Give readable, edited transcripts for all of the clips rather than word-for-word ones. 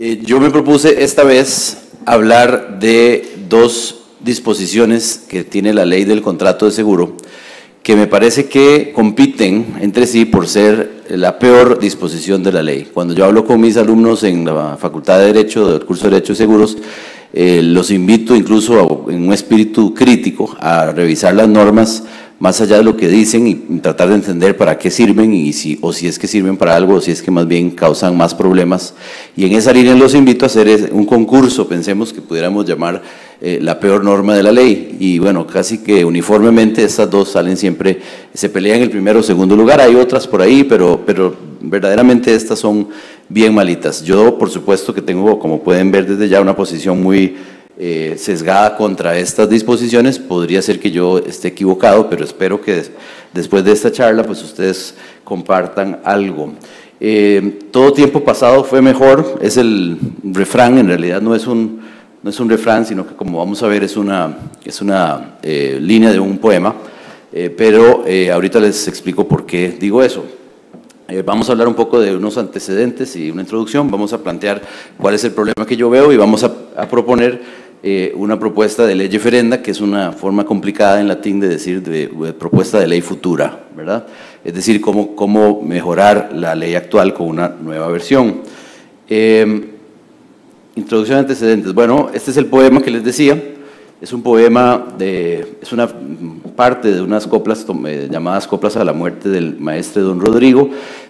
Yo me propuse esta vez hablar de dos disposiciones que tiene la ley del contrato de seguro, que me parece que compiten entre sí por ser la peor disposición de la ley. Cuando yo hablo con mis alumnos en la Facultad de Derecho, del curso de Derecho y Seguros, los invito incluso en un espíritu crítico a revisar las normas más allá de lo que dicen y tratar de entender para qué sirven y si es que sirven para algo o si es que más bien causan más problemas. Y en esa línea los invito a hacer un concurso, pensemos que pudiéramos llamar la peor norma de la ley. Y bueno, casi que uniformemente estas dos salen siempre, se pelean el primero o segundo lugar. Hay otras por ahí, pero verdaderamente estas son bien malitas. Yo, por supuesto, que tengo, como pueden ver desde ya, una posición muy sesgada contra estas disposiciones. Podría ser que yo esté equivocado, pero espero que después de esta charla pues ustedes compartan algo. Todo tiempo pasado fue mejor, es el refrán, en realidad no es un refrán, sino que, como vamos a ver, es una línea de un poema, pero ahorita les explico por qué digo eso. Vamos a hablar un poco de unos antecedentes y una introducción, vamos a plantear cuál es el problema que yo veo y vamos a proponer una propuesta de lege ferenda, que es una forma complicada en latín de decir de propuesta de ley futura, ¿verdad? Es decir, cómo mejorar la ley actual con una nueva versión. Introducción de antecedentes. Bueno, este es el poema que les decía. Es un poema, es una parte de unas coplas llamadas Coplas a la muerte del maestre don Rodrigo.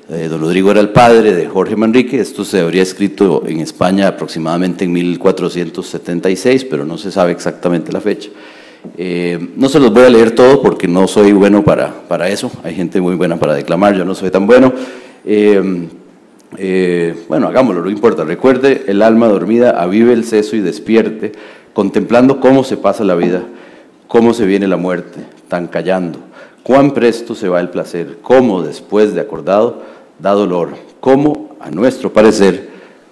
Don Rodrigo era el padre de Jorge Manrique. Esto se habría escrito en España aproximadamente en 1476, pero no se sabe exactamente la fecha. No se los voy a leer todo porque no soy bueno para eso. Hay gente muy buena para declamar, yo no soy tan bueno. Bueno, hagámoslo, no importa. Recuerde el alma dormida, avive el seso y despierte, contemplando cómo se pasa la vida, cómo se viene la muerte, tan callando, cuán presto se va el placer, cómo después de acordado da dolor, cómo, a nuestro parecer,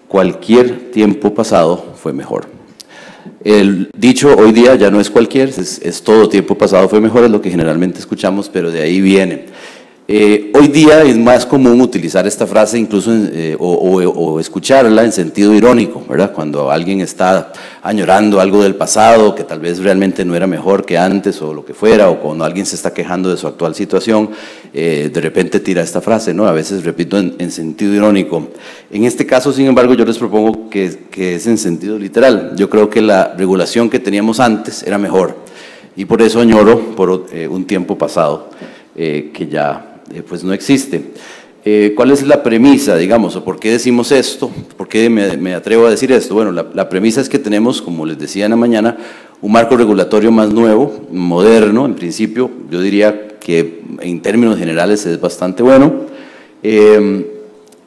cualquier tiempo pasado fue mejor. El dicho hoy día ya no es cualquier, es todo tiempo pasado fue mejor, es lo que generalmente escuchamos, pero de ahí viene. Hoy día es más común utilizar esta frase incluso o escucharla en sentido irónico, ¿verdad? Cuando alguien está añorando algo del pasado que tal vez realmente no era mejor que antes o lo que fuera, o cuando alguien se está quejando de su actual situación, de repente tira esta frase, ¿no? A veces, repito, en sentido irónico. En este caso, sin embargo, yo les propongo que es en sentido literal. Yo creo que la regulación que teníamos antes era mejor y por eso añoro por un tiempo pasado que ya pues no existe. ¿Cuál es la premisa, digamos, o por qué decimos esto? ¿Por qué me atrevo a decir esto? Bueno, la premisa es que tenemos, como les decía en la mañana, un marco regulatorio más nuevo, moderno, en principio. Yo diría que en términos generales es bastante bueno.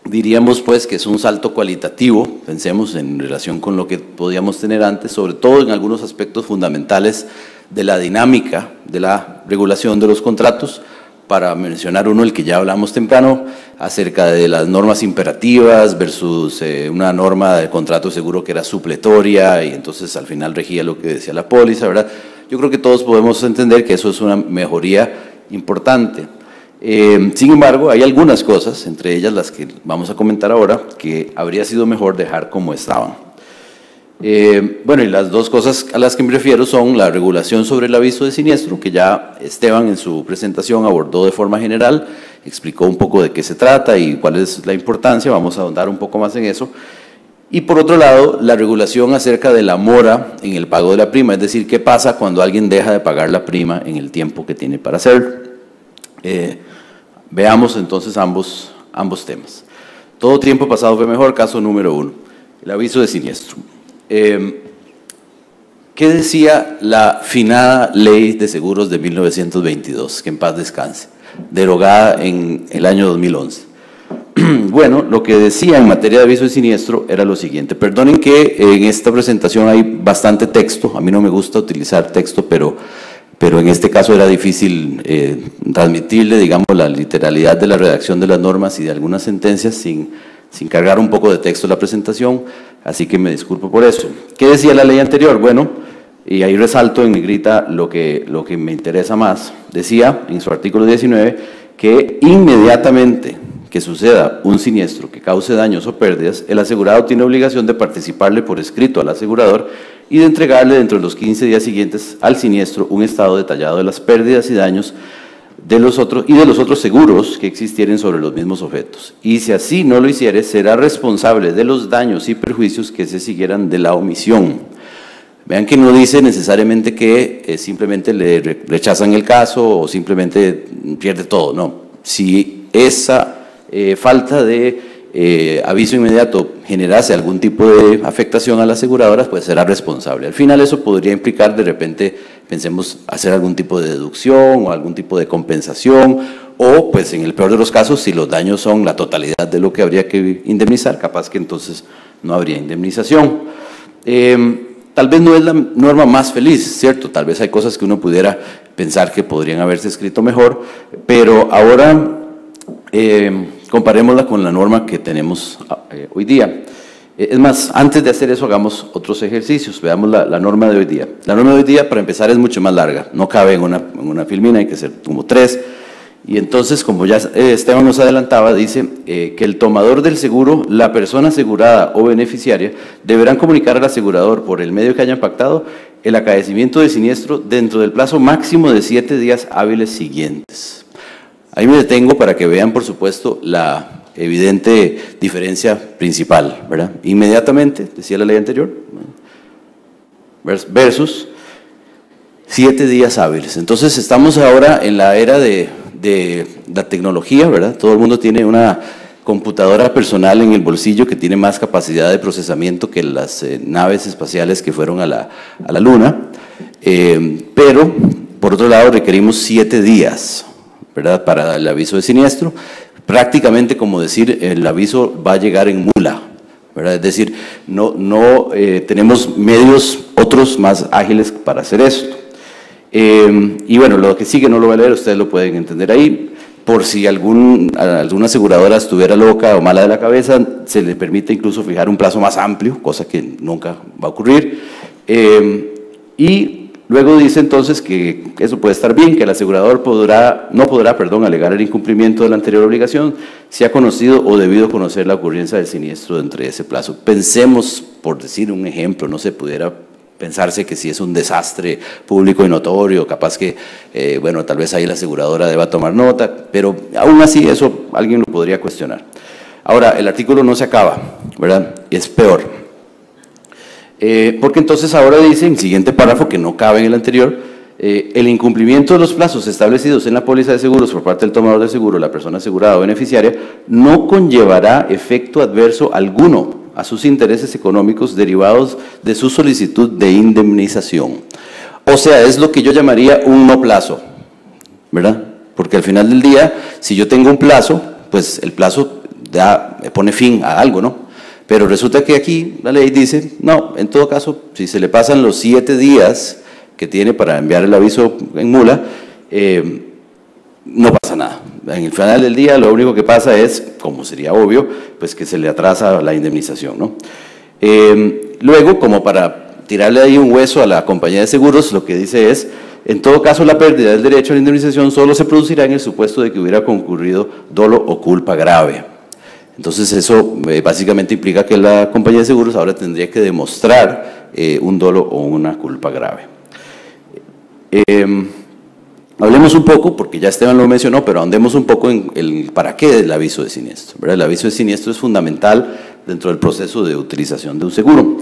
Diríamos pues que es un salto cualitativo, pensemos en relación con lo que podíamos tener antes, sobre todo en algunos aspectos fundamentales de la dinámica de la regulación de los contratos. Para mencionar uno, el que ya hablamos temprano, acerca de las normas imperativas versus una norma de contrato seguro que era supletoria y entonces al final regía lo que decía la póliza, ¿verdad? Yo creo que todos podemos entender que eso es una mejoría importante. Sin embargo, hay algunas cosas, entre ellas las que vamos a comentar ahora, que habría sido mejor dejar como estaban. Bueno, y las dos cosas a las que me refiero son la regulación sobre el aviso de siniestro, que ya Esteban en su presentación abordó de forma general, explicó un poco de qué se trata y cuál es la importancia, vamos a ahondar un poco más en eso. Y por otro lado, la regulación acerca de la mora en el pago de la prima, es decir, qué pasa cuando alguien deja de pagar la prima en el tiempo que tiene para hacerlo. Veamos entonces ambos temas. Todo tiempo pasado fue mejor, caso número 1, el aviso de siniestro. ¿Qué decía la finada ley de seguros de 1922, que en paz descanse, derogada en el año 2011? Bueno, lo que decía en materia de aviso de siniestro era lo siguiente. Perdonen que en esta presentación hay bastante texto, a mí no me gusta utilizar texto, pero en este caso era difícil transmitirle, digamos, la literalidad de la redacción de las normas y de algunas sentencias sin cargar un poco de texto la presentación, así que me disculpo por eso. ¿Qué decía la ley anterior? Bueno, y ahí resalto en negrita lo que me interesa más. Decía en su artículo 19 que inmediatamente que suceda un siniestro que cause daños o pérdidas, el asegurado tiene obligación de participarle por escrito al asegurador y de entregarle dentro de los 15 días siguientes al siniestro un estado detallado de las pérdidas y daños de los otros seguros que existieren sobre los mismos objetos. Y si así no lo hiciere, será responsable de los daños y perjuicios que se siguieran de la omisión. Vean que no dice necesariamente que simplemente le rechazan el caso o simplemente pierde todo, no. Si esa falta de aviso inmediato generase algún tipo de afectación a la aseguradora, pues será responsable. Al final eso podría implicar de repente, pensemos, hacer algún tipo de deducción o algún tipo de compensación, o pues en el peor de los casos, si los daños son la totalidad de lo que habría que indemnizar, capaz que entonces no habría indemnización. Tal vez no es la norma más feliz, ¿cierto? Tal vez hay cosas que uno pudiera pensar que podrían haberse escrito mejor, pero ahora comparémosla con la norma que tenemos hoy día. Es más, antes de hacer eso, hagamos otros ejercicios. Veamos la norma de hoy día. La norma de hoy día, para empezar, es mucho más larga. No cabe en una filmina, hay que ser como 3. Y entonces, como ya Esteban nos adelantaba, dice que el tomador del seguro, la persona asegurada o beneficiaria, deberán comunicar al asegurador por el medio que hayan pactado el acaecimiento de siniestro dentro del plazo máximo de 7 días hábiles siguientes. Ahí me detengo para que vean, por supuesto, la evidente diferencia principal, ¿verdad? Inmediatamente, decía la ley anterior, versus 7 días hábiles. Entonces, estamos ahora en la era de la tecnología, ¿verdad? Todo el mundo tiene una computadora personal en el bolsillo que tiene más capacidad de procesamiento que las naves espaciales que fueron a la Luna, pero, por otro lado, requerimos 7 días, ¿verdad?, para el aviso de siniestro. Prácticamente como decir, el aviso va a llegar en mula, ¿verdad? Es decir, no tenemos medios otros más ágiles para hacer esto. Y bueno, lo que sigue no lo voy a leer, ustedes lo pueden entender ahí. Por si alguna aseguradora estuviera loca o mala de la cabeza, se le permite incluso fijar un plazo más amplio, cosa que nunca va a ocurrir. Y luego dice entonces que eso puede estar bien, que el asegurador no podrá alegar el incumplimiento de la anterior obligación si ha conocido o debido conocer la ocurrencia del siniestro dentro de ese plazo. Pensemos, por decir un ejemplo, no se pudiera pensarse que si es un desastre público y notorio, capaz que, bueno, tal vez ahí la aseguradora deba tomar nota, pero aún así eso alguien lo podría cuestionar. Ahora, el artículo no se acaba, ¿verdad? Es peor. Porque entonces ahora dice, en el siguiente párrafo, que no cabe en el anterior, el incumplimiento de los plazos establecidos en la póliza de seguros por parte del tomador del seguro, la persona asegurada o beneficiaria, no conllevará efecto adverso alguno a sus intereses económicos derivados de su solicitud de indemnización. O sea, es lo que yo llamaría un no plazo, ¿verdad? Porque al final del día, si yo tengo un plazo, pues el plazo ya me pone fin a algo, ¿no? Pero resulta que aquí la ley dice, no, en todo caso, si se le pasan los 7 días que tiene para enviar el aviso en mula, no pasa nada. En el final del día lo único que pasa es, como sería obvio, pues que se le atrasa la indemnización, ¿no? Luego, como para tirarle ahí un hueso a la compañía de seguros, lo que dice es, en todo caso la pérdida del derecho a la indemnización solo se producirá en el supuesto de que hubiera concurrido dolo o culpa grave. Entonces eso básicamente implica que la compañía de seguros ahora tendría que demostrar un dolo o una culpa grave. Hablemos un poco, porque ya Esteban lo mencionó, pero ahondemos un poco en el para qué del aviso de siniestro, ¿verdad? El aviso de siniestro es fundamental dentro del proceso de utilización de un seguro.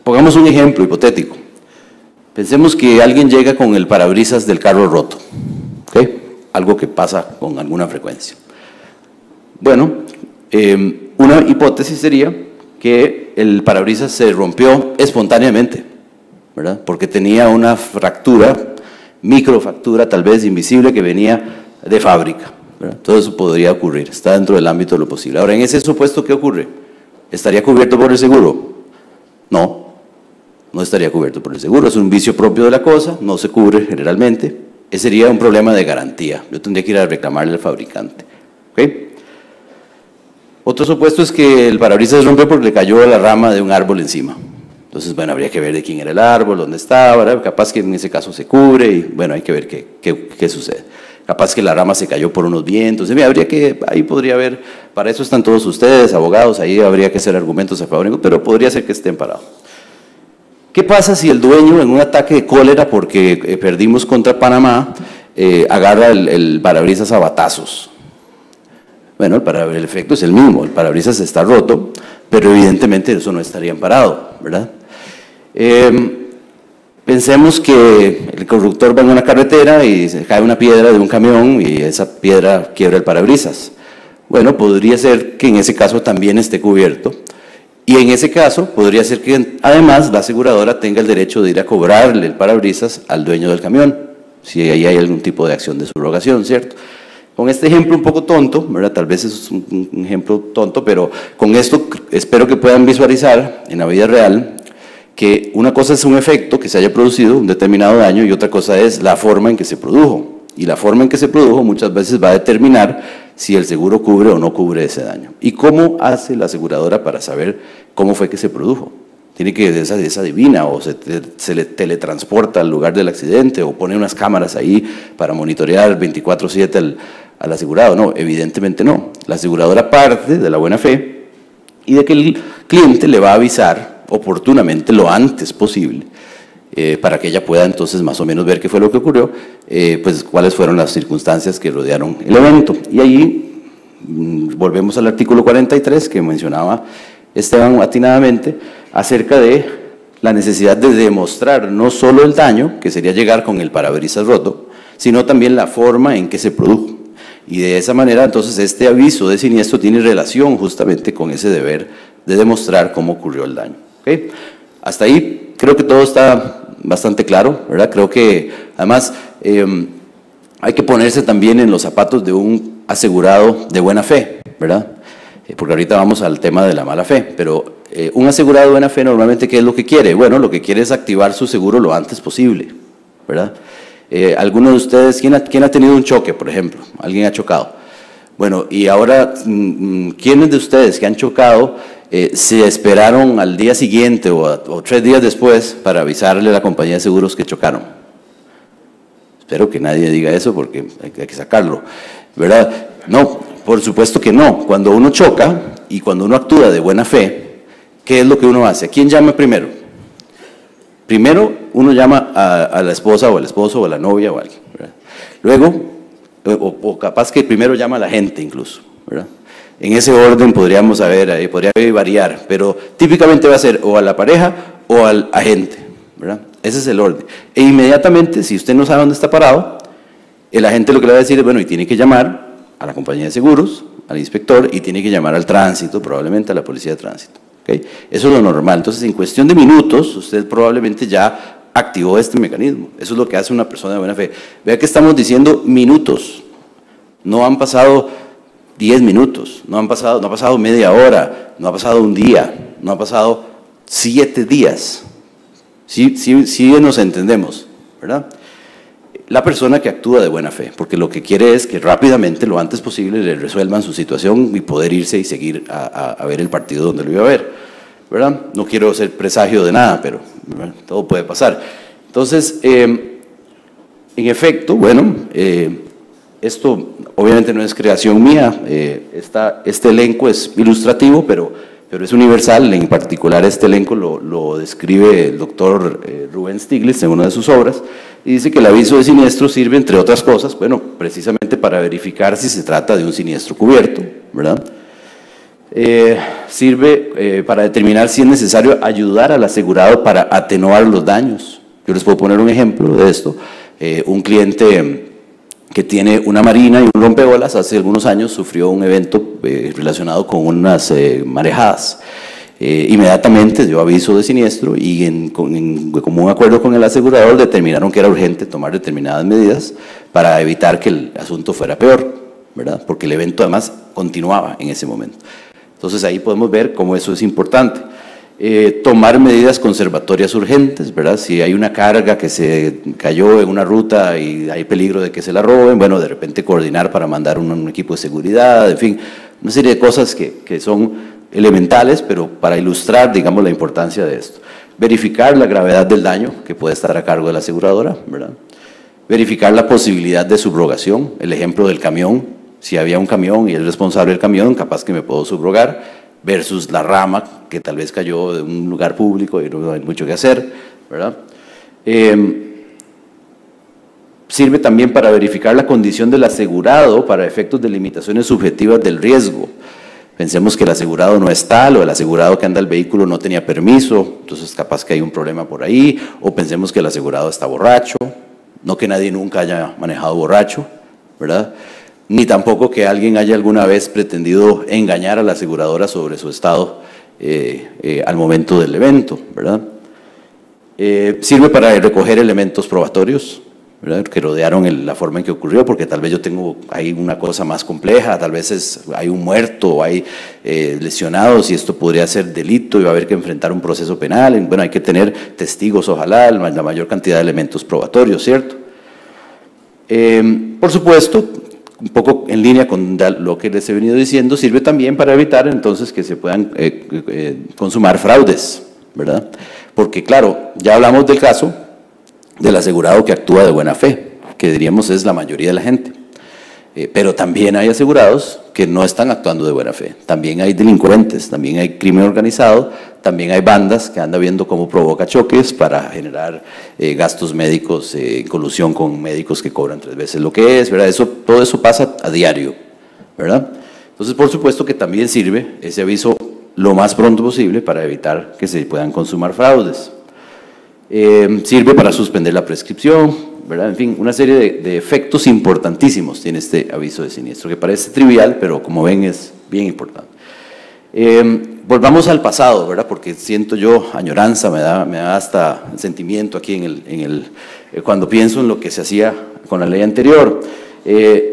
Pongamos un ejemplo hipotético. Pensemos que alguien llega con el parabrisas del carro roto, ¿okay? Algo que pasa con alguna frecuencia. Bueno, una hipótesis sería que el parabrisas se rompió espontáneamente, ¿verdad? Porque tenía una fractura, microfractura tal vez invisible que venía de fábrica, ¿verdad? Todo eso podría ocurrir, está dentro del ámbito de lo posible. Ahora, en ese supuesto, ¿qué ocurre? ¿Estaría cubierto por el seguro? No, no estaría cubierto por el seguro, es un vicio propio de la cosa, no se cubre generalmente, ese sería un problema de garantía, yo tendría que ir a reclamarle al fabricante, ¿ok? Otro supuesto es que el parabrisas se rompió porque le cayó la rama de un árbol encima. Entonces, bueno, habría que ver de quién era el árbol, dónde estaba, ¿verdad? Capaz que en ese caso se cubre y, bueno, hay que ver qué sucede. capaz que la rama se cayó por unos vientos, ahí podría haber, para eso están todos ustedes, abogados, ahí habría que hacer argumentos a favor, pero podría ser que estén parados. ¿Qué pasa si el dueño en un ataque de cólera porque perdimos contra Panamá agarra el parabrisas a batazos? Bueno, el efecto es el mismo, el parabrisas está roto, pero evidentemente eso no estaría parado, ¿verdad? Pensemos que el conductor va en una carretera y se cae una piedra de un camión y esa piedra quiebra el parabrisas. Bueno, podría ser que en ese caso también esté cubierto. Y en ese caso, podría ser que además la aseguradora tenga el derecho de ir a cobrarle el parabrisas al dueño del camión, si ahí hay algún tipo de acción de subrogación, ¿cierto? Con este ejemplo un poco tonto, ¿verdad? Tal vez es un ejemplo tonto, pero con esto espero que puedan visualizar en la vida real que una cosa es un efecto que se haya producido, un determinado daño, y otra cosa es la forma en que se produjo. Y la forma en que se produjo muchas veces va a determinar si el seguro cubre o no cubre ese daño. ¿Y cómo hace la aseguradora para saber cómo fue que se produjo? Tiene que esa adivina o se le teletransporta al lugar del accidente o pone unas cámaras ahí para monitorear 24/7 al asegurado. No, evidentemente no. La aseguradora parte de la buena fe y de que el cliente le va a avisar oportunamente lo antes posible para que ella pueda entonces más o menos ver qué fue lo que ocurrió, pues cuáles fueron las circunstancias que rodearon el evento. Y allí volvemos al artículo 43 que mencionaba Esteban atinadamente acerca de la necesidad de demostrar no solo el daño, que sería llegar con el parabrisas roto, sino también la forma en que se produjo. Y de esa manera entonces este aviso de siniestro tiene relación justamente con ese deber de demostrar cómo ocurrió el daño. ¿Okay? Hasta ahí creo que todo está bastante claro, ¿verdad? Creo que además hay que ponerse también en los zapatos de un asegurado de buena fe, ¿verdad? Porque ahorita vamos al tema de la mala fe, pero un asegurado de buena fe normalmente ¿qué es lo que quiere? Bueno, lo que quiere es activar su seguro lo antes posible, ¿verdad? Algunos de ustedes, ¿quién ha tenido un choque, por ejemplo? ¿Alguien ha chocado? Bueno, y ahora, ¿quiénes de ustedes que han chocado se esperaron al día siguiente o 3 días después para avisarle a la compañía de seguros que chocaron? Espero que nadie diga eso porque hay que sacarlo, ¿verdad? No, por supuesto que no. Cuando uno choca y cuando uno actúa de buena fe, ¿qué es lo que uno hace? ¿A quién llama primero? Primero uno llama a la esposa o al esposo o a la novia o a alguien, ¿verdad? Luego, o capaz que primero llama a la gente incluso, ¿verdad? En ese orden podría variar, pero típicamente va a ser o a la pareja o al agente, ¿verdad? Ese es el orden. E inmediatamente, si usted no sabe dónde está parado, el agente lo que le va a decir es, bueno, y tiene que llamar a la compañía de seguros, al inspector, y tiene que llamar al tránsito, probablemente a la policía de tránsito. ¿Okay? Eso es lo normal. Entonces, en cuestión de minutos, usted probablemente ya activó este mecanismo. Eso es lo que hace una persona de buena fe. Vea que estamos diciendo minutos. No han pasado 10 minutos, no ha pasado media hora, no ha pasado un día, no ha pasado 7 días. Sí nos entendemos, ¿verdad? La persona que actúa de buena fe, porque lo que quiere es que rápidamente, lo antes posible, le resuelvan su situación y poder irse y seguir a ver el partido donde lo iba a ver, ¿verdad? No quiero ser presagio de nada, pero ¿verdad? Todo puede pasar. Entonces, en efecto, bueno, esto obviamente no es creación mía, este elenco es ilustrativo, pero es universal. En particular este elenco lo describe el doctor Rubén Stiglitz en una de sus obras, y dice que el aviso de siniestro sirve, entre otras cosas, bueno, precisamente para verificar si se trata de un siniestro cubierto, ¿verdad? Sirve para determinar si es necesario ayudar al asegurado para atenuar los daños. Yo les puedo poner un ejemplo de esto. Un cliente que tiene una marina y un rompeolas, hace algunos años sufrió un evento relacionado con unas marejadas. Inmediatamente dio aviso de siniestro y en común acuerdo con el asegurador determinaron que era urgente tomar determinadas medidas para evitar que el asunto fuera peor, ¿verdad? Porque el evento además continuaba en ese momento. Entonces ahí podemos ver cómo eso es importante. Tomar medidas conservatorias urgentes, ¿verdad? Si hay una carga que se cayó en una ruta y hay peligro de que se la roben, bueno, de repente coordinar para mandar un equipo de seguridad, en fin, una serie de cosas que son elementales, pero para ilustrar, digamos, la importancia de esto. Verificar la gravedad del daño que puede estar a cargo de la aseguradora, ¿verdad? verificar la posibilidad de subrogación, el ejemplo del camión, si había un camión y es responsable del camión, capaz que me puedo subrogar, versus la rama que tal vez cayó de un lugar público y no hay mucho que hacer, ¿verdad? Sirve también para verificar la condición del asegurado para efectos de limitaciones subjetivas del riesgo. Pensemos que el asegurado no es tal, o el asegurado que anda el vehículo no tenía permiso, entonces capaz que hay un problema por ahí, o pensemos que el asegurado está borracho, no que nadie nunca haya manejado borracho, ¿verdad? Ni tampoco que alguien haya alguna vez pretendido engañar a la aseguradora sobre su estado al momento del evento, ¿verdad? Sirve para recoger elementos probatorios, ¿verdad?, que rodearon la forma en que ocurrió, porque tal vez yo tengo ahí una cosa más compleja, tal vez hay un muerto o hay lesionados y esto podría ser delito y va a haber que enfrentar un proceso penal. Bueno, hay que tener testigos, ojalá, la mayor cantidad de elementos probatorios, ¿cierto? Por supuesto, un poco en línea con lo que les he venido diciendo, sirve también para evitar entonces que se puedan consumar fraudes, ¿verdad? Porque claro, ya hablamos del caso del asegurado que actúa de buena fe, que diríamos es la mayoría de la gente. Pero también hay asegurados que no están actuando de buena fe, también hay delincuentes, también hay crimen organizado, también hay bandas que andan viendo cómo provoca choques para generar gastos médicos, colusión con médicos que cobran 3 veces lo que es, ¿verdad? Todo eso pasa a diario, ¿verdad? Entonces, por supuesto que también sirve ese aviso lo más pronto posible para evitar que se puedan consumar fraudes. Sirve para suspender la prescripción, ¿verdad? En fin, una serie de efectos importantísimos tiene este aviso de siniestro, que parece trivial, pero como ven es bien importante. Volvamos al pasado, ¿verdad? Porque siento yo añoranza, me da hasta sentimiento aquí cuando pienso en lo que se hacía con la ley anterior.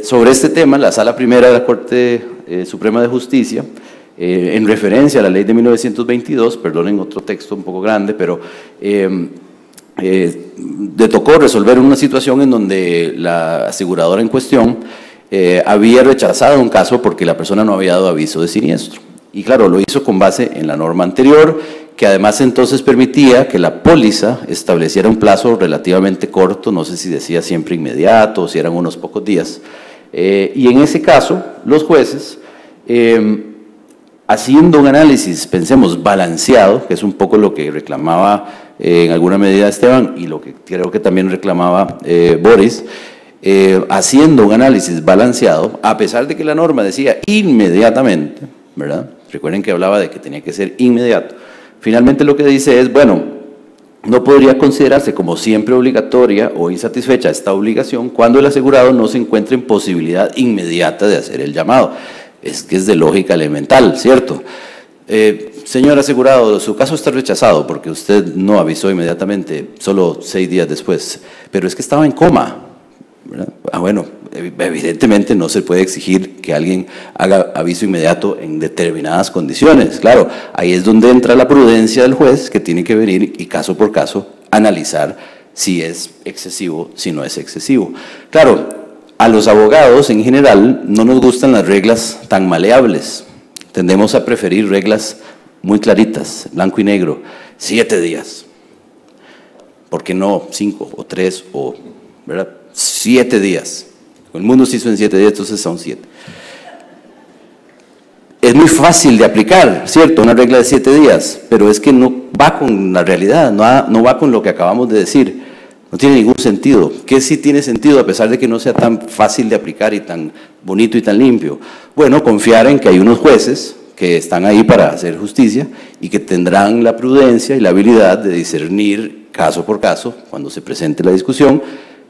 Sobre este tema, la Sala Primera de la Corte Suprema de Justicia, en referencia a la ley de 1922, perdonen otro texto un poco grande, pero le tocó resolver una situación en donde la aseguradora en cuestión había rechazado un caso porque la persona no había dado aviso de siniestro. Y claro, lo hizo con base en la norma anterior, que además entonces permitía que la póliza estableciera un plazo relativamente corto, no sé si decía siempre inmediato o si eran unos pocos días. Y en ese caso, los jueces, haciendo un análisis, pensemos, balanceado, que es un poco lo que reclamaba en alguna medida Esteban y lo que creo que también reclamaba Boris, haciendo un análisis balanceado, a pesar de que la norma decía inmediatamente, ¿verdad? Recuerden que hablaba de que tenía que ser inmediato. Finalmente lo que dice es, bueno, no podría considerarse como siempre obligatoria o insatisfecha esta obligación cuando el asegurado no se encuentre en posibilidad inmediata de hacer el llamado. Es que es de lógica elemental, ¿cierto? Señor asegurado, su caso está rechazado porque usted no avisó inmediatamente, solo 6 días después, pero es que estaba en coma, ¿verdad? Bueno, evidentemente no se puede exigir que alguien haga aviso inmediato en determinadas condiciones. Claro, ahí es donde entra la prudencia del juez, que tiene que venir y caso por caso analizar si es excesivo, si no es excesivo. Claro, a los abogados en general no nos gustan las reglas tan maleables. Tendemos a preferir reglas muy claritas, blanco y negro, 7 días. ¿Por qué no 5 o 3 o, ¿verdad? 7 días. El mundo se hizo en 7 días, entonces son 7. Es muy fácil de aplicar, ¿cierto? Una regla de 7 días, pero es que no va con la realidad, no va con lo que acabamos de decir. No tiene ningún sentido. ¿Qué sí tiene sentido a pesar de que no sea tan fácil de aplicar y tan bonito y tan limpio? Bueno, confiar en que hay unos jueces que están ahí para hacer justicia y que tendrán la prudencia y la habilidad de discernir caso por caso, cuando se presente la discusión,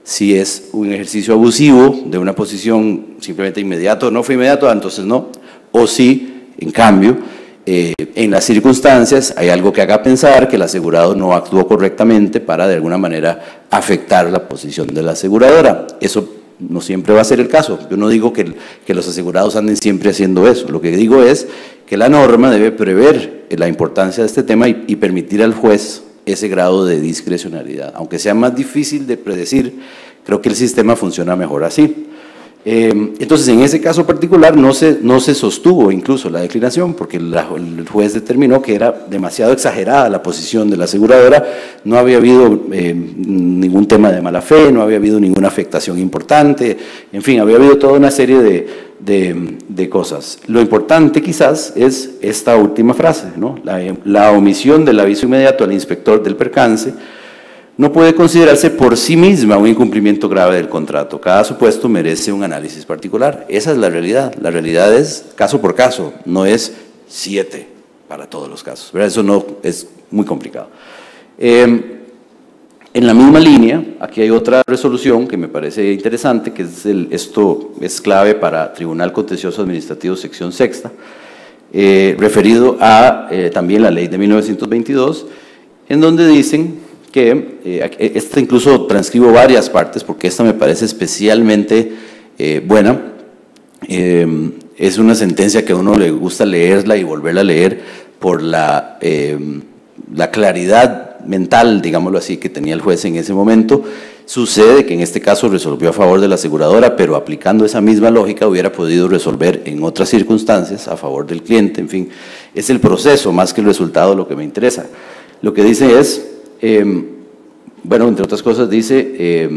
si es un ejercicio abusivo de una posición simplemente inmediato, no fue inmediato, entonces no, o si, en cambio, en las circunstancias hay algo que haga pensar que el asegurado no actuó correctamente para de alguna manera afectar la posición de la aseguradora. Eso no siempre va a ser el caso. Yo no digo que los asegurados anden siempre haciendo eso. Lo que digo es que la norma debe prever la importancia de este tema y permitir al juez ese grado de discrecionalidad. Aunque sea más difícil de predecir, creo que el sistema funciona mejor así. Entonces, en ese caso particular no se sostuvo incluso la declinación, porque el juez determinó que era demasiado exagerada la posición de la aseguradora, no había habido ningún tema de mala fe, no había habido ninguna afectación importante, en fin, había habido toda una serie de cosas. Lo importante quizás es esta última frase, ¿no? La omisión del aviso inmediato al inspector del percance no puede considerarse por sí misma un incumplimiento grave del contrato. Cada supuesto merece un análisis particular. Esa es la realidad. La realidad es caso por caso, no es 7 para todos los casos, ¿verdad? Eso no es muy complicado. En la misma línea, aquí hay otra resolución que me parece interesante, que es esto es clave para Tribunal Contencioso Administrativo Sección Sexta, referido a también la ley de 1922, en donde dicen que esta incluso transcribo varias partes porque esta me parece especialmente buena. Es una sentencia que a uno le gusta leerla y volverla a leer por la claridad mental, digámoslo así, que tenía el juez en ese momento. Sucede que en este caso resolvió a favor de la aseguradora, pero aplicando esa misma lógica hubiera podido resolver en otras circunstancias a favor del cliente. En fin, es el proceso más que el resultado lo que me interesa. Lo que dice es, bueno, entre otras cosas dice,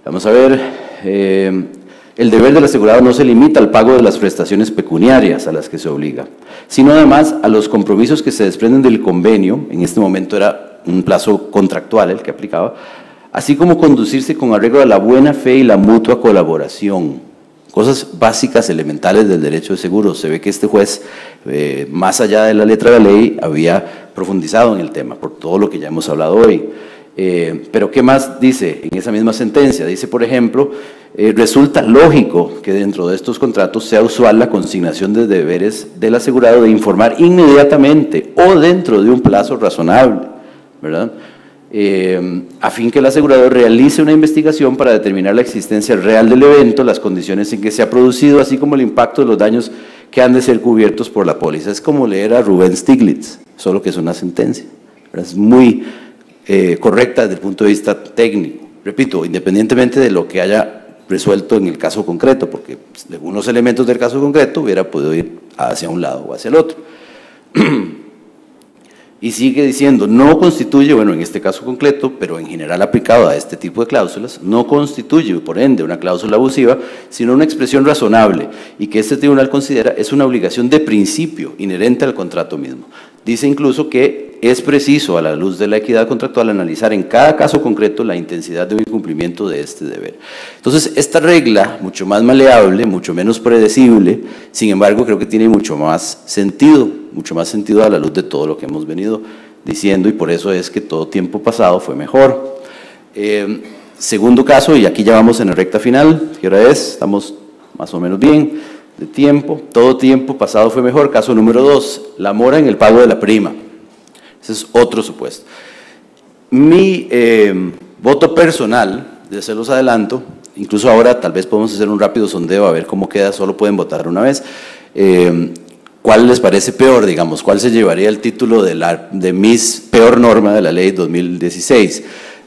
vamos a ver, el deber del asegurado no se limita al pago de las prestaciones pecuniarias a las que se obliga, sino además a los compromisos que se desprenden del convenio, en este momento era un plazo contractual el que aplicaba, así como conducirse con arreglo a la buena fe y la mutua colaboración. Cosas básicas, elementales del derecho de seguro. Se ve que este juez, más allá de la letra de la ley, había profundizado en el tema, por todo lo que ya hemos hablado hoy. Pero ¿qué más dice en esa misma sentencia? Dice, por ejemplo, resulta lógico que dentro de estos contratos sea usual la consignación de deberes del asegurado de informar inmediatamente o dentro de un plazo razonable, ¿verdad? A fin que el asegurador realice una investigación para determinar la existencia real del evento, las condiciones en que se ha producido, así como el impacto de los daños que han de ser cubiertos por la póliza. Es como leer a Rubén Stiglitz, solo que es una sentencia, ¿verdad? Es muy correcta desde el punto de vista técnico. Repito, independientemente de lo que haya resuelto en el caso concreto, porque según los elementos del caso concreto hubiera podido ir hacia un lado o hacia el otro. Y sigue diciendo, no constituye, bueno, en este caso concreto, pero en general aplicado a este tipo de cláusulas, no constituye, por ende, una cláusula abusiva, sino una expresión razonable, y que este tribunal considera es una obligación de principio inherente al contrato mismo. Dice incluso que es preciso, a la luz de la equidad contractual, analizar en cada caso concreto la intensidad de un incumplimiento de este deber. Entonces, esta regla, mucho más maleable, mucho menos predecible, sin embargo, creo que tiene mucho más sentido a la luz de todo lo que hemos venido diciendo, y por eso es que todo tiempo pasado fue mejor. Segundo caso, y aquí ya vamos en la recta final, ¿qué hora es? Estamos más o menos bien de tiempo. Todo tiempo pasado fue mejor. Caso número 2, la mora en el pago de la prima. Ese es otro supuesto. Mi voto personal, de se los adelanto, incluso ahora tal vez podemos hacer un rápido sondeo a ver cómo queda, solo pueden votar una vez. ¿Cuál les parece peor, digamos? ¿Cuál se llevaría el título de Miss Peor Norma de la Ley 2016?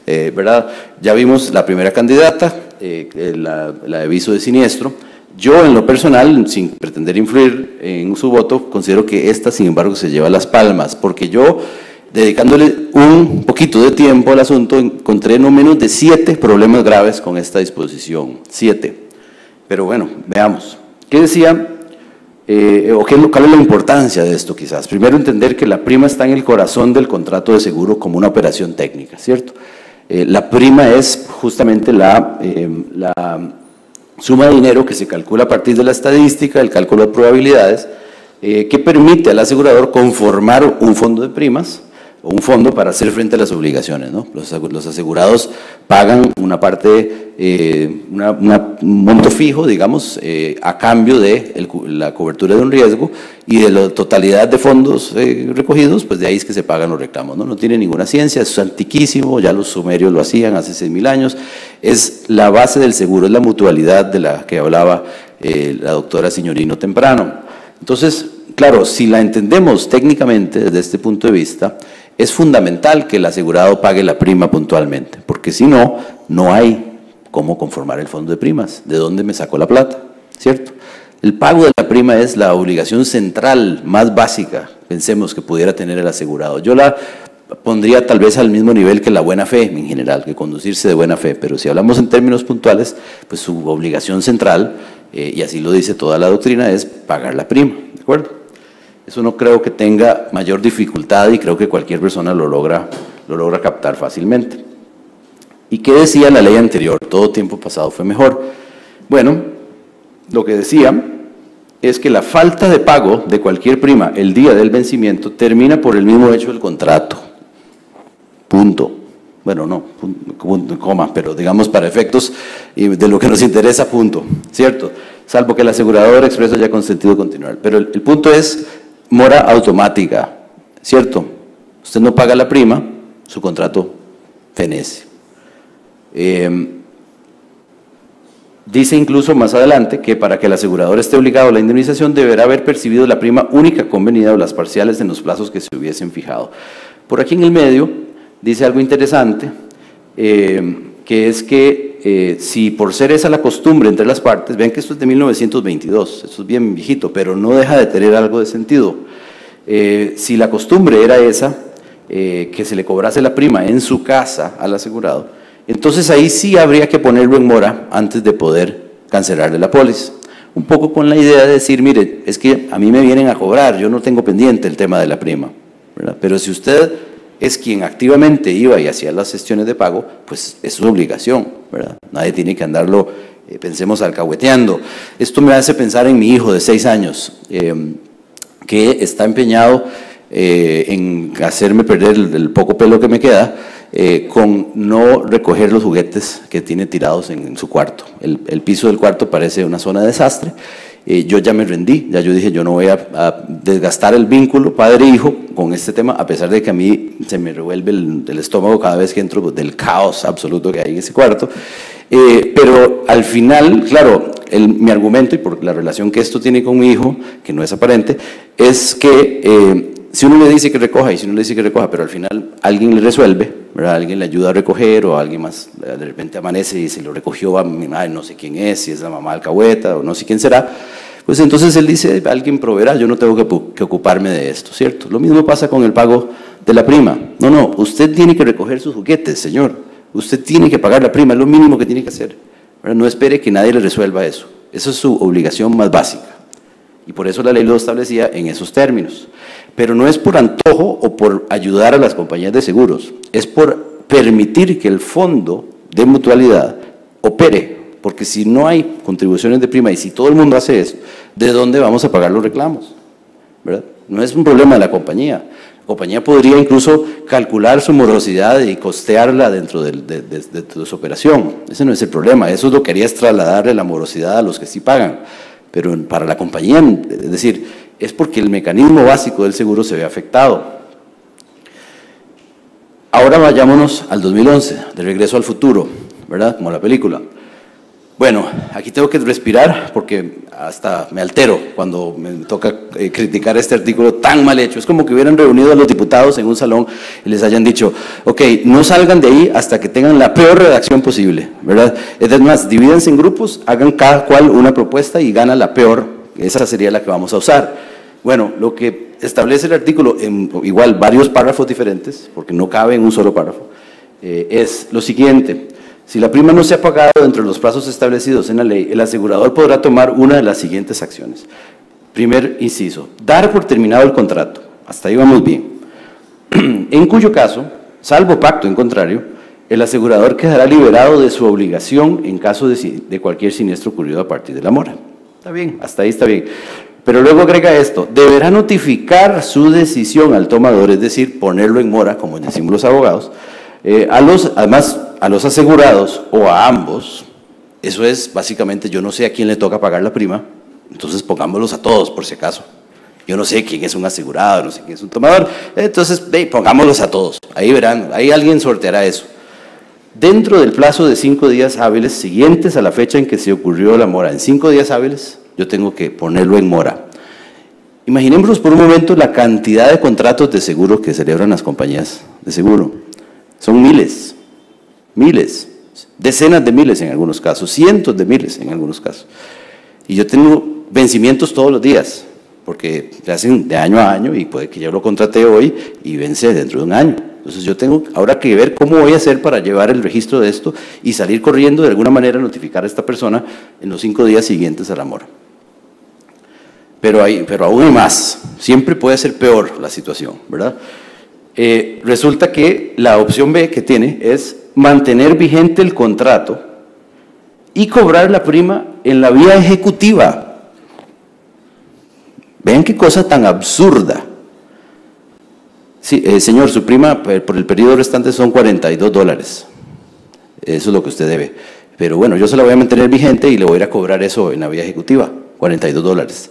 ¿Verdad? Ya vimos la primera candidata, la de aviso de siniestro. Yo, en lo personal, sin pretender influir en su voto, considero que esta, sin embargo, se lleva las palmas, porque yo, dedicándole un poquito de tiempo al asunto, encontré no menos de 7 problemas graves con esta disposición. 7. Pero bueno, veamos. ¿Qué decía? ¿Cuál es la importancia de esto quizás? Primero, entender que la prima está en el corazón del contrato de seguro como una operación técnica, ¿cierto? La prima es justamente la suma de dinero que se calcula a partir de la estadística, el cálculo de probabilidades, que permite al asegurador conformar un fondo de primas, o un fondo para hacer frente a las obligaciones, ¿no? Los asegurados pagan una parte, un monto fijo, digamos, a cambio de la cobertura de un riesgo, y de la totalidad de fondos recogidos, pues de ahí es que se pagan los reclamos, ¿no? No tiene ninguna ciencia, es antiquísimo, ya los sumerios lo hacían hace 6.000 años, es la base del seguro, es la mutualidad de la que hablaba la doctora Signorino temprano. Entonces, claro, si la entendemos técnicamente desde este punto de vista, es fundamental que el asegurado pague la prima puntualmente, porque si no, no hay cómo conformar el fondo de primas, de dónde me saco la plata, ¿cierto? El pago de la prima es la obligación central más básica, pensemos, que pudiera tener el asegurado. Yo la pondría tal vez al mismo nivel que la buena fe en general, que conducirse de buena fe, pero si hablamos en términos puntuales, pues su obligación central, y así lo dice toda la doctrina, es pagar la prima, ¿de acuerdo? Eso no creo que tenga mayor dificultad y creo que cualquier persona lo logra captar fácilmente. ¿Y qué decía la ley anterior? Todo tiempo pasado fue mejor. Bueno, lo que decía es que la falta de pago de cualquier prima el día del vencimiento termina por el mismo hecho del contrato. Punto. Bueno, no, punto, coma, pero digamos para efectos de lo que nos interesa, punto, ¿cierto? Salvo que el asegurador expreso haya consentido continuar. Pero el punto es mora automática, ¿cierto? Usted no paga la prima, su contrato fenece. Dice incluso más adelante que para que el asegurador esté obligado a la indemnización deberá haber percibido la prima única convenida o las parciales en los plazos que se hubiesen fijado. Por aquí en el medio dice algo interesante, que es que si por ser esa la costumbre entre las partes, vean que esto es de 1922, esto es bien viejito, pero no deja de tener algo de sentido. Si la costumbre era esa, que se le cobrase la prima en su casa al asegurado, entonces ahí sí habría que ponerlo en mora antes de poder cancelarle la póliza. Un poco con la idea de decir, mire, es que a mí me vienen a cobrar, yo no tengo pendiente el tema de la prima, ¿verdad? Pero si usted es quien activamente iba y hacía las gestiones de pago, pues es su obligación, ¿verdad? Nadie tiene que andarlo, pensemos, alcahueteando. Esto me hace pensar en mi hijo de 6 años, que está empeñado en hacerme perder el poco pelo que me queda, con no recoger los juguetes que tiene tirados en su cuarto. El piso del cuarto parece una zona de desastre. Yo ya me rendí, ya yo dije, yo no voy a desgastar el vínculo padre-hijo con este tema, a pesar de que a mí se me revuelve el estómago cada vez que entro del caos absoluto que hay en ese cuarto. Pero al final, claro, mi argumento, y por la relación que esto tiene con mi hijo, que no es aparente, es que si uno le dice que recoja y si uno le dice que recoja, pero al final alguien le resuelve, ¿verdad? Alguien le ayuda a recoger o alguien más de repente amanece y se lo recogió, no sé quién es, si es la mamá alcahueta o no sé quién será, pues entonces él dice, alguien proveerá, yo no tengo que ocuparme de esto, ¿cierto? Lo mismo pasa con el pago de la prima. No, usted tiene que recoger sus juguetes, señor. Usted tiene que pagar la prima, es lo mínimo que tiene que hacer, ¿verdad? No espere que nadie le resuelva eso. Esa es su obligación más básica. Y por eso la ley lo establecía en esos términos. Pero no es por antojo o por ayudar a las compañías de seguros, es por permitir que el fondo de mutualidad opere, porque si no hay contribuciones de prima y si todo el mundo hace eso, ¿de dónde vamos a pagar los reclamos? ¿Verdad? No es un problema de la compañía. La compañía podría incluso calcular su morosidad y costearla dentro de su operación. Ese no es el problema, eso es lo que haría, es trasladarle la morosidad a los que sí pagan. Pero para la compañía, es decir, es porque el mecanismo básico del seguro se ve afectado. Ahora vayámonos al 2011, de Regreso al Futuro, ¿verdad? Como la película. Bueno, aquí tengo que respirar porque hasta me altero cuando me toca criticar este artículo tan mal hecho. Es como que hubieran reunido a los diputados en un salón y les hayan dicho, ok, no salgan de ahí hasta que tengan la peor redacción posible, ¿verdad? Es más, divídense en grupos, hagan cada cual una propuesta y gana la peor, esa sería la que vamos a usar. Bueno, lo que establece el artículo en igual varios párrafos diferentes, porque no cabe en un solo párrafo, es lo siguiente. Si la prima no se ha pagado dentro de los plazos establecidos en la ley, el asegurador podrá tomar una de las siguientes acciones. Primer inciso, dar por terminado el contrato. Hasta ahí vamos bien. En cuyo caso, salvo pacto en contrario, el asegurador quedará liberado de su obligación en caso de cualquier siniestro ocurrido a partir de la mora. Está bien, hasta ahí está bien. Pero luego agrega esto, deberá notificar su decisión al tomador, es decir, ponerlo en mora, como decimos los abogados, además a los asegurados o a ambos. Eso es básicamente, yo no sé a quién le toca pagar la prima, entonces pongámoslos a todos por si acaso. Yo no sé quién es un asegurado, no sé quién es un tomador, entonces pongámoslos a todos, ahí verán, ahí alguien sorteará eso. Dentro del plazo de 5 días hábiles siguientes a la fecha en que se ocurrió la mora, en 5 días hábiles, yo tengo que ponerlo en mora. Imaginémonos por un momento la cantidad de contratos de seguro que celebran las compañías de seguro. Son miles, decenas de miles en algunos casos, cientos de miles en algunos casos. Y yo tengo vencimientos todos los días, porque se hacen de año a año y puede que yo lo contraté hoy y vence dentro de un año. Entonces yo tengo ahora que ver cómo voy a hacer para llevar el registro de esto y salir corriendo de alguna manera a notificar a esta persona en los 5 días siguientes a la mora. Pero aún hay más, siempre puede ser peor la situación, ¿verdad? Resulta que la opción B que tiene es mantener vigente el contrato y cobrar la prima en la vía ejecutiva. Vean qué cosa tan absurda. Sí, señor, su prima por el periodo restante son $42. Eso es lo que usted debe. Pero bueno, yo se la voy a mantener vigente y le voy a ir a cobrar eso en la vía ejecutiva, $42.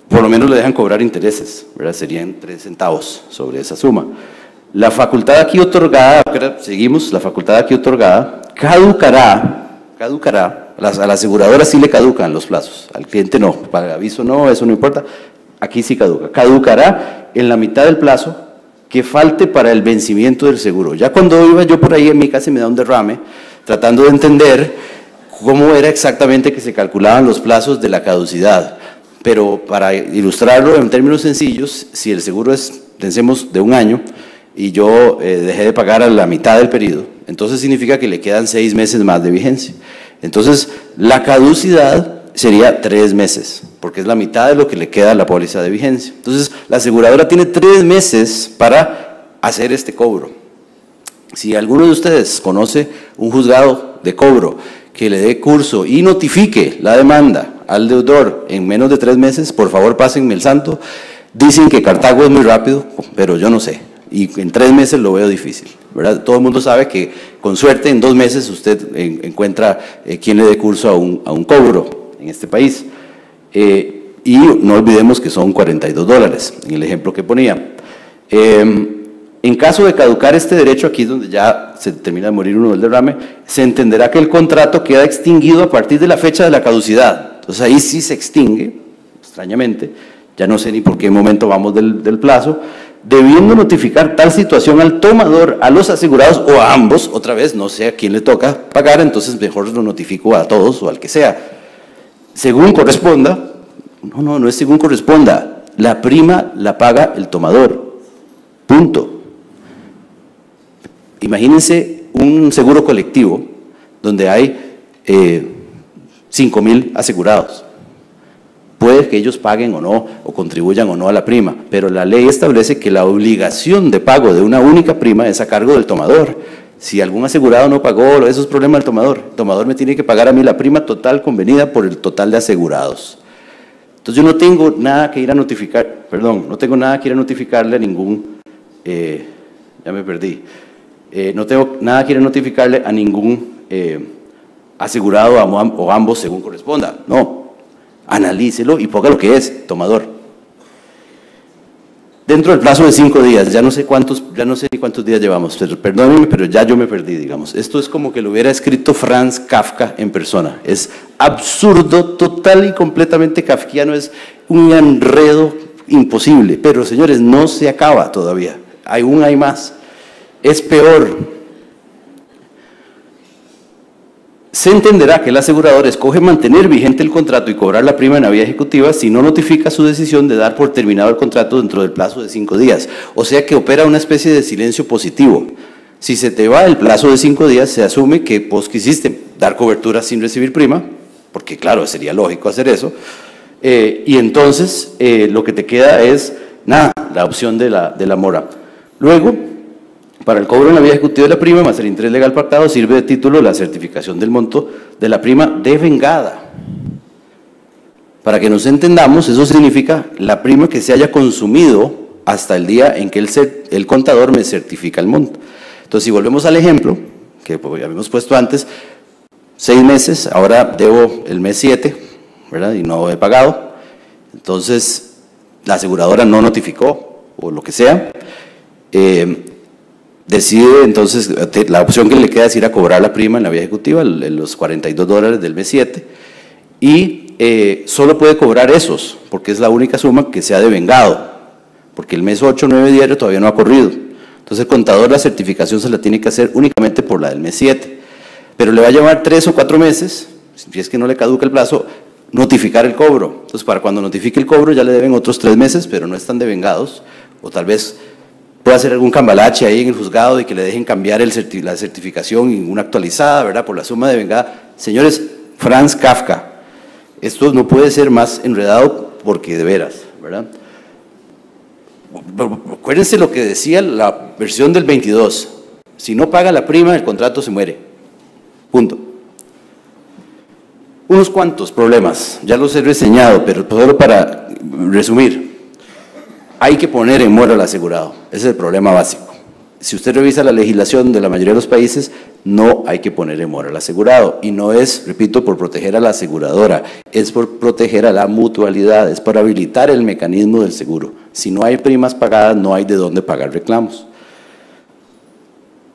Por lo menos le dejan cobrar intereses, ¿verdad? Serían 3 centavos sobre esa suma. La facultad aquí otorgada, seguimos, la facultad aquí otorgada, caducará, a la aseguradora sí le caducan los plazos, al cliente no, para el aviso no, eso no importa, aquí sí caducará en la mitad del plazo que falte para el vencimiento del seguro. Ya cuando iba yo por ahí en mi casa me da un derrame, tratando de entender cómo era exactamente que se calculaban los plazos de la caducidad. Pero para ilustrarlo en términos sencillos, si el seguro es, pensemos, de un año, y yo dejé de pagar a la mitad del periodo, entonces significa que le quedan 6 meses más de vigencia. Entonces, la caducidad sería 3 meses, porque es la mitad de lo que le queda a la póliza de vigencia. Entonces, la aseguradora tiene 3 meses para hacer este cobro. Si alguno de ustedes conoce un juzgado de cobro que le dé curso y notifique la demanda al deudor en menos de 3 meses, por favor pásenme el santo. Dicen que Cartago es muy rápido, pero yo no sé. Y en 3 meses lo veo difícil, ¿verdad? Todo el mundo sabe que con suerte en 2 meses usted encuentra quien le dé curso a un cobro en este país. Y no olvidemos que son $42 en el ejemplo que ponía. En caso de caducar este derecho, aquí es donde ya se termina de morir uno del derrame, se entenderá que el contrato queda extinguido a partir de la fecha de la caducidad. Entonces ahí sí se extingue, extrañamente, ya no sé ni por qué momento vamos del plazo, debiendo notificar tal situación al tomador, a los asegurados o a ambos, otra vez no sé a quién le toca pagar, entonces mejor lo notifico a todos o al que sea. Según corresponda, no es según corresponda, la prima la paga el tomador, punto. Imagínense un seguro colectivo donde hay 5,000 asegurados. Puede que ellos paguen o no, o contribuyan o no a la prima, pero la ley establece que la obligación de pago de una única prima es a cargo del tomador. Si algún asegurado no pagó, eso es problema del tomador. El tomador me tiene que pagar a mí la prima total convenida por el total de asegurados. Entonces yo no tengo nada que ir a notificar, no tengo nada que ir a notificarle a ningún, ya me perdí. No tengo nada que ir a notificarle a ningún asegurado o ambos según corresponda. No, analícelo y ponga lo que es, tomador. Dentro del plazo de 5 días, ya no sé ni cuántos días llevamos, pero perdónenme, pero ya yo me perdí, digamos. Esto es como que lo hubiera escrito Franz Kafka en persona. Es absurdo, total y completamente kafkiano, es un enredo imposible. Pero señores, no se acaba todavía, aún hay más. Es peor. Se entenderá que el asegurador escoge mantener vigente el contrato y cobrar la prima en la vía ejecutiva si no notifica su decisión de dar por terminado el contrato dentro del plazo de 5 días. O sea que opera una especie de silencio positivo. Si se te va el plazo de 5 días, se asume que vos quisiste dar cobertura sin recibir prima, porque claro, sería lógico hacer eso, y entonces lo que te queda es, nada, la opción de la mora. Luego, para el cobro en la vía ejecutiva de la prima, más el interés legal pactado, sirve de título la certificación del monto de la prima devengada. Para que nos entendamos, eso significa la prima que se haya consumido hasta el día en que el contador me certifica el monto. Entonces, si volvemos al ejemplo, que habíamos puesto antes, 6 meses, ahora debo el mes 7, ¿verdad? Y no he pagado. Entonces, la aseguradora no notificó, o lo que sea, decide entonces, la opción que le queda es ir a cobrar la prima en la vía ejecutiva, los $42 del mes 7, y solo puede cobrar esos, porque es la única suma que se ha devengado, porque el mes 8, 9 diario todavía no ha corrido. Entonces el contador la certificación se la tiene que hacer únicamente por la del mes 7, pero le va a llevar 3 o 4 meses, si es que no le caduca el plazo, notificar el cobro. Entonces para cuando notifique el cobro ya le deben otros 3 meses, pero no están devengados, o tal vez puede hacer algún cambalache ahí en el juzgado y que le dejen cambiar la certificación en una actualizada, ¿verdad?, por la suma devengada. Señores, Franz Kafka, esto no puede ser más enredado porque de veras, ¿verdad? Acuérdense lo que decía la versión del 22, si no paga la prima el contrato se muere, punto. Unos cuantos problemas, ya los he reseñado, pero solo para resumir. Hay que poner en mora al asegurado, ese es el problema básico. Si usted revisa la legislación de la mayoría de los países, no hay que poner en mora al asegurado. Y no es, repito, por proteger a la aseguradora, es por proteger a la mutualidad, es para habilitar el mecanismo del seguro. Si no hay primas pagadas, no hay de dónde pagar reclamos.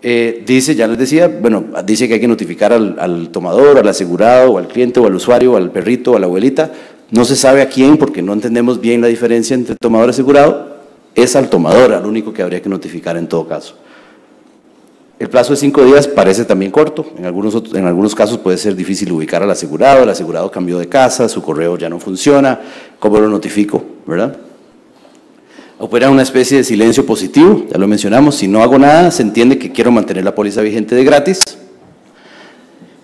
Dice, ya les decía, bueno, dice que hay que notificar al tomador, al asegurado, o al cliente, o al usuario, o al perrito, o a la abuelita. No se sabe a quién, porque no entendemos bien la diferencia entre tomador y asegurado. Es al tomador, al único que habría que notificar en todo caso. El plazo de 5 días parece también corto. En algunos casos puede ser difícil ubicar al asegurado. El asegurado cambió de casa, su correo ya no funciona. ¿Cómo lo notifico? ¿Verdad? Opera una especie de silencio positivo, ya lo mencionamos. Si no hago nada, se entiende que quiero mantener la póliza vigente de gratis.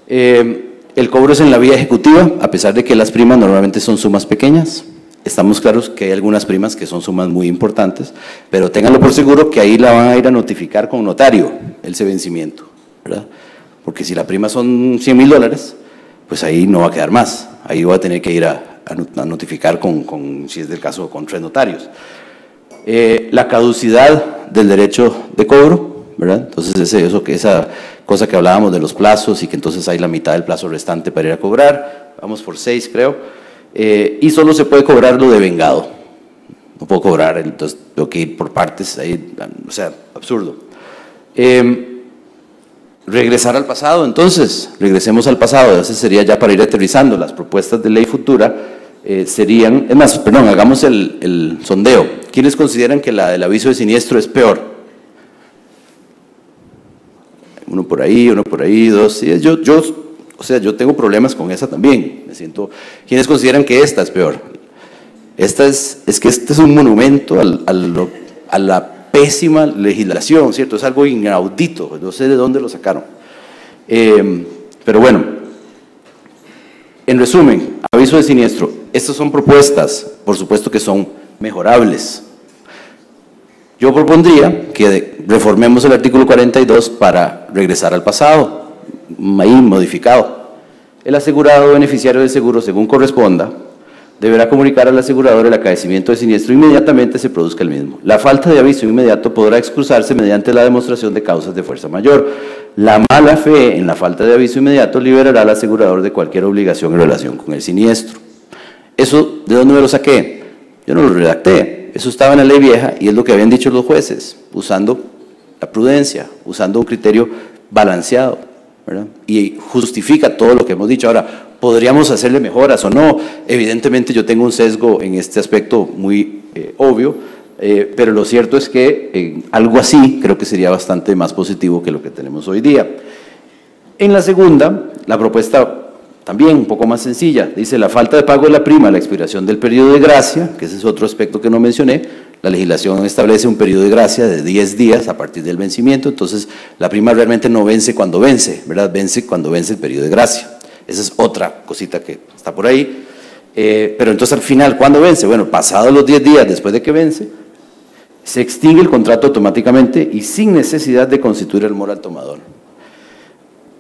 El cobro es en la vía ejecutiva, a pesar de que las primas normalmente son sumas pequeñas. Estamos claros que hay algunas primas que son sumas muy importantes, pero ténganlo por seguro que ahí la van a ir a notificar con notario, ese vencimiento, ¿verdad? Porque si la prima son $100,000, pues ahí no va a quedar más. Ahí va a tener que ir a notificar si es del caso, con 3 notarios. La caducidad del derecho de cobro, ¿verdad? Entonces esa cosa que hablábamos de los plazos y que entonces hay la mitad del plazo restante para ir a cobrar, vamos por 6 creo, y solo se puede cobrar lo devengado, no puedo cobrar, entonces tengo que ir por partes, ahí, o sea, absurdo. Regresar al pasado, entonces, regresemos al pasado, ese sería ya para ir aterrizando, las propuestas de ley futura serían, es más, perdón, hagamos el sondeo. ¿Quiénes consideran que la del aviso de siniestro es peor? Uno por ahí, 2, sí, yo tengo problemas con esa también, me siento. ¿Quiénes consideran que esta es peor? Esta es que este es un monumento a la pésima legislación, ¿cierto? Es algo inaudito, no sé de dónde lo sacaron. Pero bueno, en resumen, aviso de siniestro, estas son propuestas, por supuesto que son mejorables. Yo propondría que reformemos el artículo 42 para regresar al pasado, ahí modificado. El asegurado o beneficiario del seguro, según corresponda, deberá comunicar al asegurador el acaecimiento de siniestro inmediatamente se produzca el mismo. La falta de aviso inmediato podrá excusarse mediante la demostración de causas de fuerza mayor. La mala fe en la falta de aviso inmediato liberará al asegurador de cualquier obligación en relación con el siniestro. ¿Eso de dónde me lo saqué? Yo no lo redacté, eso estaba en la ley vieja y es lo que habían dicho los jueces, usando la prudencia, usando un criterio balanceado, ¿verdad? Y justifica todo lo que hemos dicho. Ahora, ¿podríamos hacerle mejoras o no? Evidentemente yo tengo un sesgo en este aspecto muy obvio, pero lo cierto es que algo así creo que sería bastante más positivo que lo que tenemos hoy día. En la segunda, la propuesta también un poco más sencilla, dice la falta de pago de la prima, la expiración del periodo de gracia, que ese es otro aspecto que no mencioné. La legislación establece un periodo de gracia de 10 días a partir del vencimiento, entonces la prima realmente no vence cuando vence, ¿verdad? Vence cuando vence el periodo de gracia. Esa es otra cosita que está por ahí. Pero entonces al final, ¿cuándo vence? Bueno, pasados los 10 días después de que vence, se extingue el contrato automáticamente y sin necesidad de constituir el mora al tomador.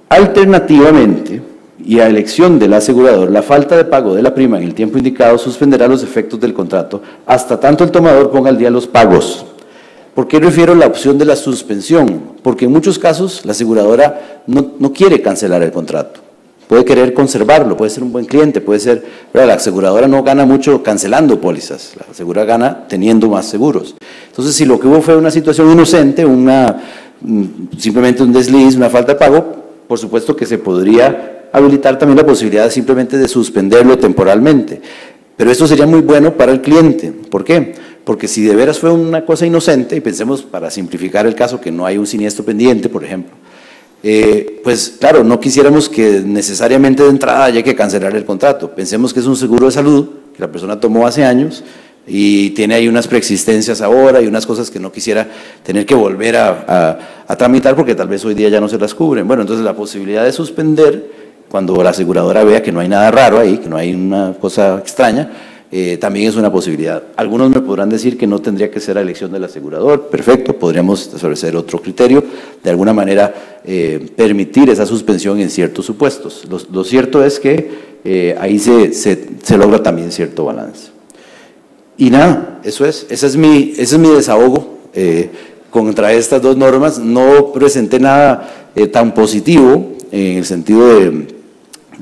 Alternativamente, y a elección del asegurador, la falta de pago de la prima en el tiempo indicado suspenderá los efectos del contrato hasta tanto el tomador ponga al día los pagos. ¿Por qué refiero a la opción de la suspensión? Porque en muchos casos la aseguradora no quiere cancelar el contrato. Puede querer conservarlo, puede ser un buen cliente, puede ser, ¿verdad? La aseguradora no gana mucho cancelando pólizas, la aseguradora gana teniendo más seguros. Entonces, si lo que hubo fue una situación inocente, simplemente un desliz, una falta de pago, por supuesto que se podría habilitar también la posibilidad simplemente de suspenderlo temporalmente. Pero esto sería muy bueno para el cliente. ¿Por qué? porque si de veras fue una cosa inocente, y pensemos para simplificar el caso que no hay un siniestro pendiente, por ejemplo, pues claro, no quisiéramos que necesariamente de entrada haya que cancelar el contrato. Pensemos que es un seguro de salud que la persona tomó hace años y tiene ahí unas preexistencias ahora y unas cosas que no quisiera tener que volver a tramitar porque tal vez hoy día ya no se las cubren. Bueno, entonces la posibilidad de suspender cuando la aseguradora vea que no hay nada raro ahí, que no hay una cosa extraña, también es una posibilidad. Algunos me podrán decir que no tendría que ser la elección del asegurador, perfecto, podríamos establecer otro criterio, de alguna manera permitir esa suspensión en ciertos supuestos. Lo cierto es que ahí se logra también cierto balance. Y nada, ese es mi desahogo contra estas dos normas. No presenté nada tan positivo en el sentido de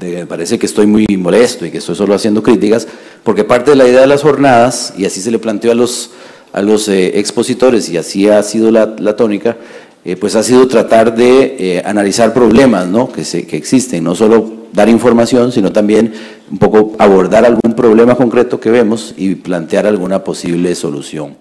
me parece que estoy muy molesto y que estoy solo haciendo críticas, porque parte de la idea de las jornadas, y así se le planteó a los expositores, y así ha sido la tónica, pues ha sido tratar de analizar problemas, ¿no?, que existen, no solo dar información, sino también un poco abordar algún problema concreto que vemos y plantear alguna posible solución.